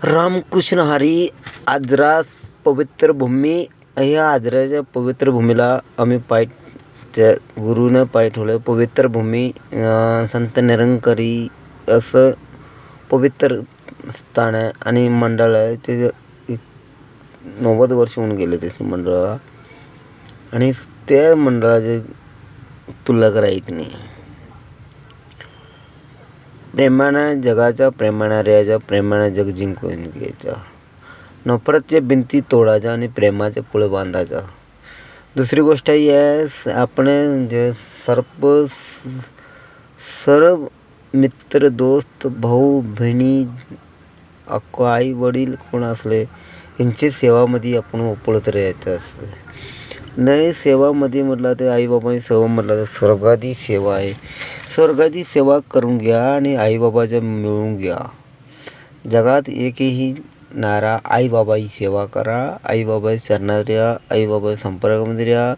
रामकृष्ण हरी आजरा पवित्र भूमी. ह्या आजराच्या पवित्र भूमीला आम्ही पाय त्या गुरुनं पाय ठेवलं. पवित्र भूमी संत निरंकारी असं पवित्र स्थान आहे आणि मंडळ आहे. ते 90 वर्ष होऊन गेले त्या मंडळाला आणि त्या मंडळाची तुलना करायची नाही. प्रेमानं जगाच्या, प्रेमानं राहायचं, प्रेमानं जग जिंकून घ्यायचं. नफरतच्या भिंती तोडायच्या आणि प्रेमाच्या पुळे बांधायचं. दुसरी गोष्ट ही आहे, आपण जे सर्व मित्र, दोस्त, भाऊ बहिणी, आई वडील कोण असले यांची सेवामध्ये आपण उपळत राहायचं असतं. नाही सेवामध्ये म्हटलं तर आईबाबांची सेवा म्हटलं तर स्वर्गाची सेवा आहे. स्वर्गाची सेवा करून घ्या आणि आईबाबाच्या मिळवून घ्या. जगात एकही नारा आईबाबाची सेवा करा, आईबाबाच्या चरणात राहा, आईबाबाच्या संपर्कामध्ये राहा.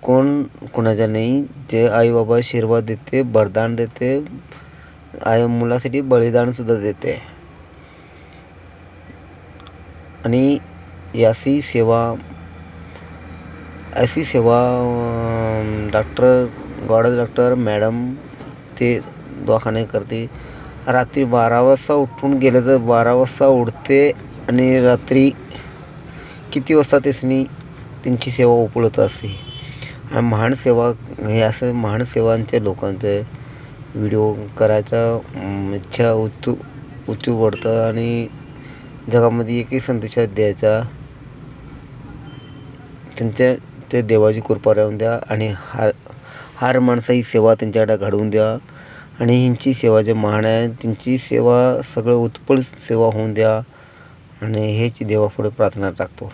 कोण कोणाच्या नाही. जे आईबाबा आशीर्वाद देते, वरदान देते, आई मुलासाठी बलिदानसुद्धा देते. आणि अशी सेवा डॉक्टर गॉडच डॉक्टर मॅडम ते दवाखाने करते. रात्री 12 वाजता उठून गेले तर 12 वाजता उठते आणि रात्री किती वाजता त्यांची सेवा उपलब्ध असते. आणि महान सेवा हे असं महान सेवांच्या लोकांचे व्हिडिओ करायचा इच्छा उचू पडतं आणि जगामध्ये एकही संदेश द्यायचा. त्यांच्या ते देवाची कृपा राहून द्या आणि हर माणसाची सेवा त्यांच्याकडे घडवून द्या. आणि ह्यांची सेवा जे महान आहे त्यांची सेवा सगळं उत्पल सेवा होऊन द्या. आणि हेच देवापुढे प्रार्थना टाकतो.